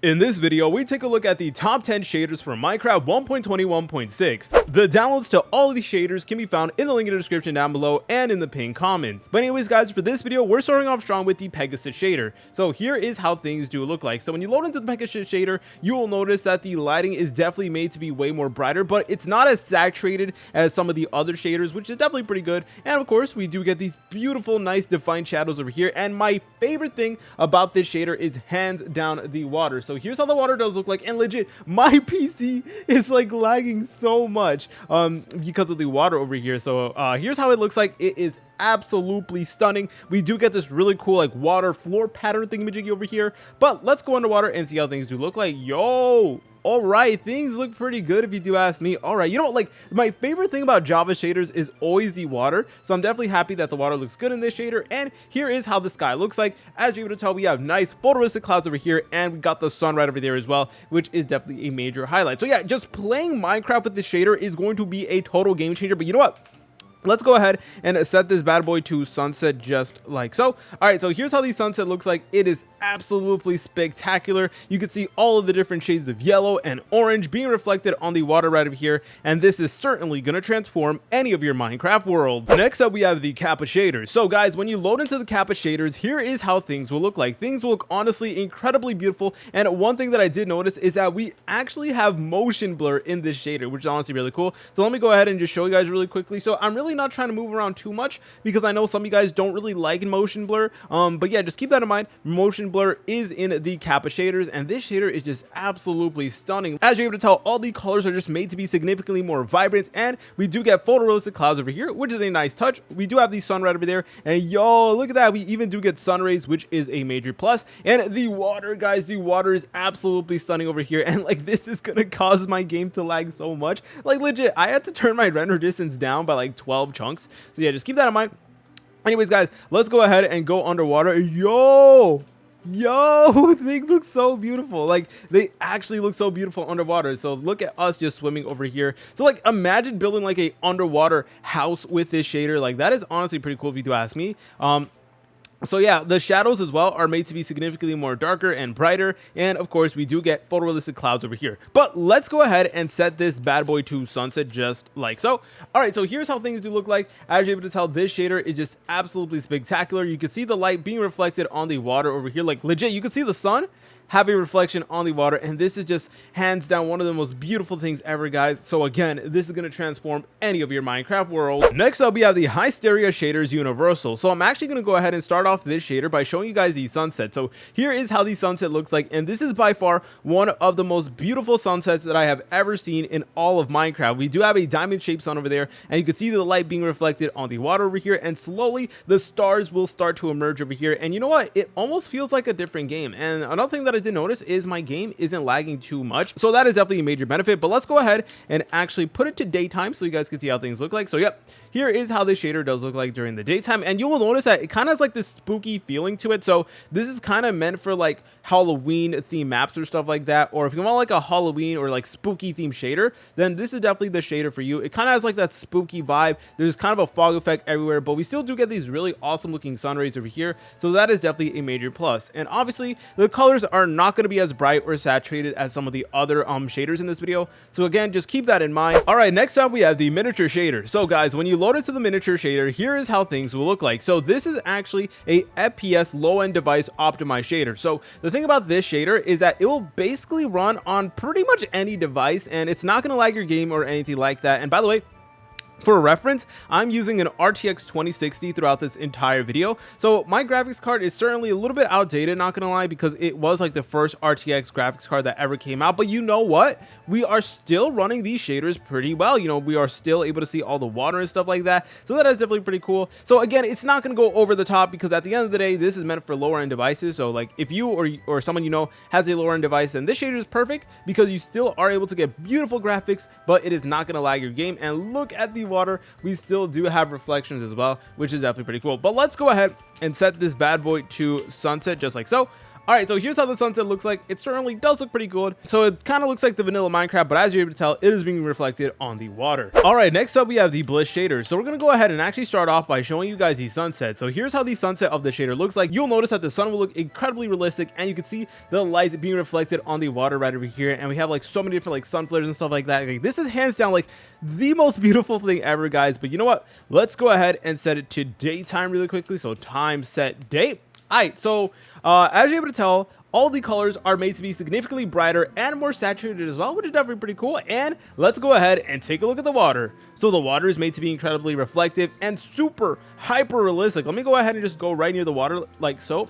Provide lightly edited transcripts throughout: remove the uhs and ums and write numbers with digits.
In this video, we take a look at the top 10 shaders for Minecraft 1.21.6. The downloads to all of these shaders can be found in the link in the description down below and in the pinned comments. But anyways guys, for this video, we're starting off strong with the Pegasus shader. So here is how things do look like. So when you load into the Pegasus shader, you will notice that the lighting is definitely made to be way more brighter, but it's not as saturated as some of the other shaders, which is definitely pretty good. And of course, we do get these beautiful, nice defined shadows over here. And my favorite thing about this shader is hands down the water. So here's how the water does look like, and legit my PC is like lagging so much because of the water over here. So here's how it looks like. It is absolutely stunning. We do get this really cool like water floor pattern thingamajiggy over here, but let's go underwater and see how things do look like. Yo, all right, things look pretty good if you do ask me. All right, you know, like my favorite thing about Java shaders is always the water, so I'm definitely happy that the water looks good in this shader. And here is how the sky looks like. As you're able to tell, we have nice photorealistic clouds over here, and we got the sun right over there as well, which is definitely a major highlight. So yeah, just playing Minecraft with the shader is going to be a total game changer. But you know what, let's go ahead and set this bad boy to sunset just like so. All right, so here's how the sunset looks like. It is absolutely spectacular. You can see all of the different shades of yellow and orange being reflected on the water right over here, and this is certainly going to transform any of your Minecraft worlds. Next up, we have the Cappa shaders. So guys, when you load into the Cappa shaders, here is how things will look like. Things will look honestly incredibly beautiful, and one thing that I did notice is that we actually have motion blur in this shader, which is honestly really cool. So let me go ahead and just show you guys really quickly. So I'm really not trying to move around too much because I know some of you guys don't really like motion blur, but yeah, just keep that in mind. Motion blur is in the Cappa shaders, and this shader is just absolutely stunning. As you're able to tell, all the colors are just made to be significantly more vibrant, and we do get photorealistic clouds over here, which is a nice touch. We do have the sun right over there, and yo, look at that, we even do get sun rays, which is a major plus. And the water, guys, the water is absolutely stunning over here, and like this is gonna cause my game to lag so much. Like legit, I had to turn my render distance down by like 12 chunks. So yeah, just keep that in mind. Anyways guys, let's go ahead and go underwater. Yo, things look so beautiful. Like they actually look so beautiful underwater. So look at us just swimming over here. So like imagine building like a underwater house with this shader. Like that is honestly pretty cool if you do ask me. So yeah, the shadows as well are made to be significantly more darker and brighter, and of course we do get photorealistic clouds over here. But let's go ahead and set this bad boy to sunset just like so. All right, so here's how things do look like. As you're able to tell, this shader is just absolutely spectacular. You can see the light being reflected on the water over here. Like legit, you can see the sun have a reflection on the water, and this is just hands down one of the most beautiful things ever, guys. So again, this is going to transform any of your Minecraft worlds. Next up, we have the high Stereia shaders universal. So I'm actually going to go ahead and start off this shader by showing you guys the sunset. So here is how the sunset looks like, and this is by far one of the most beautiful sunsets that I have ever seen in all of Minecraft. We do have a diamond shaped sun over there, and you can see the light being reflected on the water over here, and slowly the stars will start to emerge over here. And you know what, it almost feels like a different game. And another thing that I did notice is my game isn't lagging too much, so that is definitely a major benefit. But let's go ahead and actually put it to daytime so you guys can see how things look like. So yep, here is how this shader does look like during the daytime, and you will notice that it kind of has like this spooky feeling to it. So this is kind of meant for like Halloween theme maps or stuff like that, or if you want like a Halloween or like spooky theme shader, then this is definitely the shader for you. It kind of has like that spooky vibe. There's kind of a fog effect everywhere, but we still do get these really awesome looking sun rays over here, so that is definitely a major plus. And obviously the colors are not going to be as bright or saturated as some of the other shaders in this video, so again, just keep that in mind. All right, next up we have the miniature shader. So guys, when you load into the miniature shader, here is how things will look like. So this is actually a FPS low-end device optimized shader. So the thing about this shader is that it will basically run on pretty much any device, and it's not going to lag your game or anything like that. And by the way, for reference, I'm using an RTX 2060 throughout this entire video, so my graphics card is certainly a little bit outdated, not gonna lie, because it was like the first RTX graphics card that ever came out. But you know what, we are still running these shaders pretty well. You know, we are still able to see all the water and stuff like that, so that is definitely pretty cool. So again, it's not gonna go over the top, because at the end of the day, this is meant for lower end devices. So like if you or someone you know has a lower end device, then this shader is perfect, because you still are able to get beautiful graphics, but it is not gonna lag your game. And look at the water, we still do have reflections as well, which is definitely pretty cool. But let's go ahead and set this bad boy to sunset just like so. All right, so here's how the sunset looks like. It certainly does look pretty good. So it kind of looks like the vanilla Minecraft, but as you're able to tell, it is being reflected on the water. All right, next up we have the Bliss shader. So we're gonna go ahead and actually start off by showing you guys the sunset. So here's how the sunset of the shader looks like. You'll notice that the sun will look incredibly realistic, and you can see the lights being reflected on the water right over here. And we have like so many different like sun flares and stuff like that. Like, this is hands down like the most beautiful thing ever, guys. But you know what? Let's go ahead and set it to daytime really quickly. So time set date. All right, so as you're able to tell, all the colors are made to be significantly brighter and more saturated as well, which is definitely pretty cool. And let's go ahead and take a look at the water. So the water is made to be incredibly reflective and super hyper realistic. Let me go ahead and just go right near the water like so.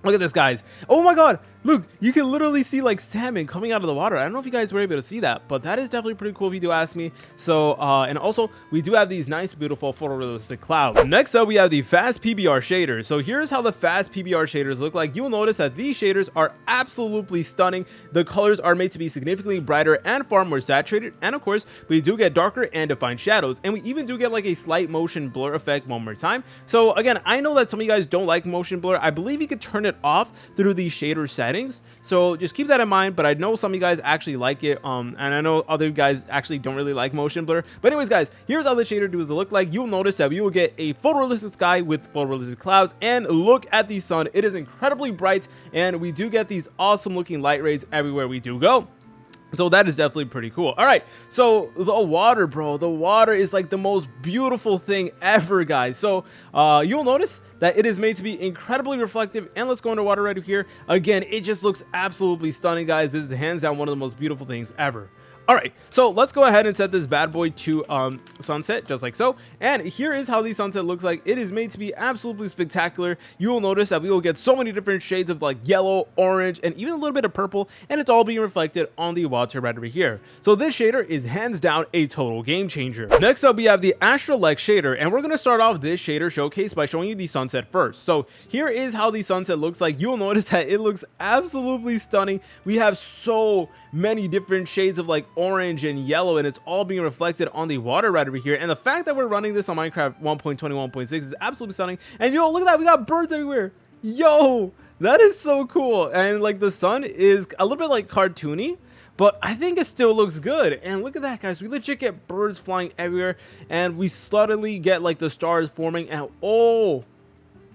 Look at this, guys. Oh my god, look, you can literally see like salmon coming out of the water. I don't know if you guys were able to see that, but that is definitely pretty cool if you do ask me. So and also we do have these nice beautiful photorealistic clouds. Next up we have the fast PBR shaders. So here's how the fast PBR shaders look like. You'll notice that these shaders are absolutely stunning. The colors are made to be significantly brighter and far more saturated, and of course we do get darker and defined shadows, and we even do get like a slight motion blur effect one more time. So again, I know that some of you guys don't like motion blur. I believe you could turn it off through the shader settings, so just keep that in mind. But I know some of you guys actually like it, and I know other guys actually don't really like motion blur. But anyways, guys, here's how the shader does look like. You'll notice that we will get a photorealistic sky with photorealistic clouds, and look at the sun. It is incredibly bright, and we do get these awesome looking light rays everywhere we do go. So that is definitely pretty cool. All right, so the water, bro, the water is like the most beautiful thing ever, guys. So you'll notice that it is made to be incredibly reflective, and let's go underwater right here. Again, it just looks absolutely stunning, guys. This is hands down one of the most beautiful things ever. All right, so let's go ahead and set this bad boy to sunset, just like so. And here is how the sunset looks like. It is made to be absolutely spectacular. You will notice that we will get so many different shades of like yellow, orange, and even a little bit of purple, and it's all being reflected on the water right over here. So this shader is hands down a total game changer. Next up, we have the Astrolike shader, and we're going to start off this shader showcase by showing you the sunset first. So here is how the sunset looks like. You will notice that it looks absolutely stunning. We have so many different shades of like orange and yellow, and it's all being reflected on the water right over here. And the fact that we're running this on Minecraft 1.21.6 is absolutely stunning. And yo, look at that, we got birds everywhere. Yo, that is so cool. And like the sun is a little bit like cartoony, but I think it still looks good. And look at that, guys, we legit get birds flying everywhere, and we subtly get like the stars forming. And oh,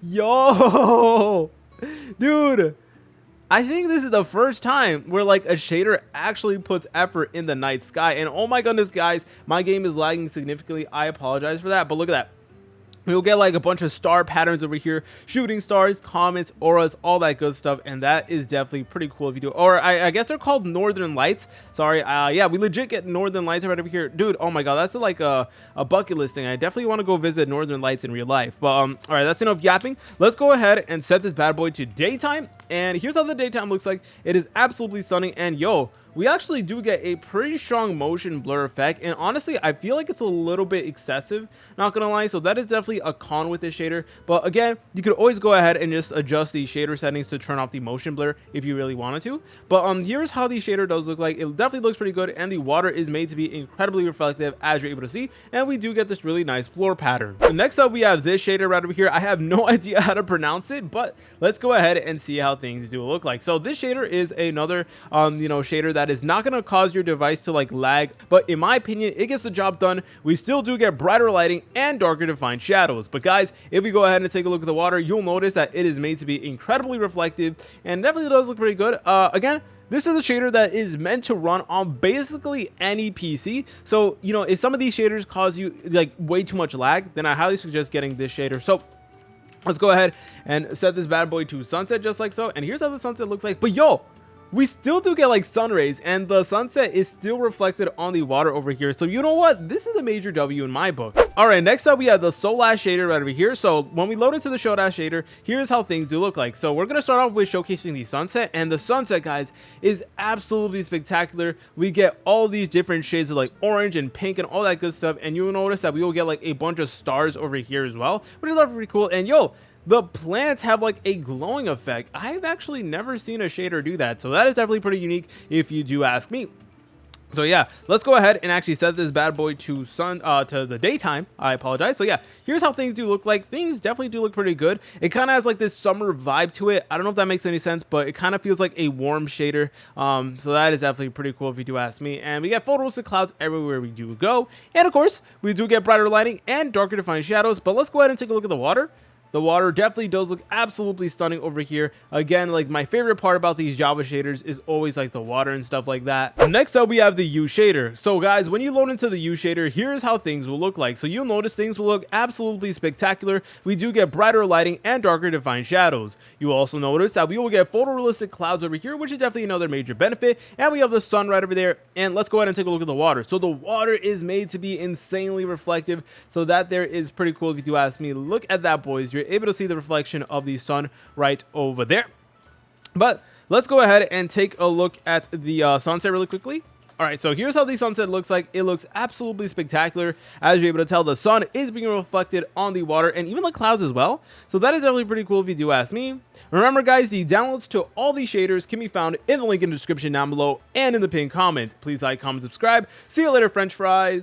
yo, dude, I think this is the first time where like a shader actually puts effort in the night sky. And oh my goodness, guys, my game is lagging significantly. I apologize for that, but look at that. We'll get like a bunch of star patterns over here, shooting stars, comets, auras, all that good stuff, and that is definitely pretty cool if you do. Or I guess they're called northern lights. Sorry, yeah, we legit get northern lights right over here, dude. Oh my god, that's like a bucket list thing. I definitely want to go visit northern lights in real life. But all right, that's enough yapping. Let's go ahead and set this bad boy to daytime. And here's how the daytime looks like. It is absolutely stunning. And yo, we actually do get a pretty strong motion blur effect, and honestly I feel like it's a little bit excessive, not gonna lie. So that is definitely a con with this shader, but again, you could always go ahead and just adjust the shader settings to turn off the motion blur if you really wanted to. But here's how the shader does look like. It definitely looks pretty good, and the water is made to be incredibly reflective, as you're able to see, and we do get this really nice floor pattern. So next up we have this shader right over here. I have no idea how to pronounce it, but let's go ahead and see how things do look like. So this shader is another shader that is not going to cause your device to like lag, but in my opinion it gets the job done. We still do get brighter lighting and darker defined shadows. But guys, if we go ahead and take a look at the water, you'll notice that it is made to be incredibly reflective, and definitely does look pretty good. Again, this is a shader that is meant to run on basically any PC. So if some of these shaders cause you like way too much lag, then I highly suggest getting this shader. So let's go ahead and set this bad boy to sunset, just like so. And here's how the sunset looks like. But yo, we still do get like sun rays, and the sunset is still reflected on the water over here. So you know what, this is a major W in my book. All right, next up we have the Solash shader right over here. So when we load into the Solash shader, here's how things do look like. So we're gonna start off with showcasing the sunset, and the sunset, guys, is absolutely spectacular. We get all these different shades of like orange and pink and all that good stuff, and you'll notice that we will get like a bunch of stars over here as well, which is pretty cool. And yo, the plants have like a glowing effect. I've actually never seen a shader do that, so that is definitely pretty unique if you do ask me. So yeah, let's go ahead and actually set this bad boy to to the daytime. I apologize. So yeah, here's how things do look like. Things definitely do look pretty good. It kind of has like this summer vibe to it. I don't know if that makes any sense, but it kind of feels like a warm shader. So that is definitely pretty cool if you do ask me. And we get photorealistic clouds everywhere we do go. And of course, we do get brighter lighting and darker defined shadows. But let's go ahead and take a look at the water. The water definitely does look absolutely stunning over here. Again, like my favorite part about these Java shaders is always like the water and stuff like that. Next up, we have the U shader. So guys, when you load into the U shader, here's how things will look like. So you'll notice things will look absolutely spectacular. We do get brighter lighting and darker defined shadows. You also notice that we will get photorealistic clouds over here, which is definitely another major benefit. And we have the sun right over there. And let's go ahead and take a look at the water. So the water is made to be insanely reflective. So that there is pretty cool if you do ask me. Look at that, boys. You're able to see the reflection of the sun right over there. But let's go ahead and take a look at the sunset really quickly. All right, so here's how the sunset looks like. It looks absolutely spectacular. As you're able to tell, the sun is being reflected on the water and even the clouds as well. So that is definitely pretty cool if you do ask me. Remember, guys, the downloads to all these shaders can be found in the link in the description down below and in the pinned comment. Please like, comment, subscribe. See you later, French fries.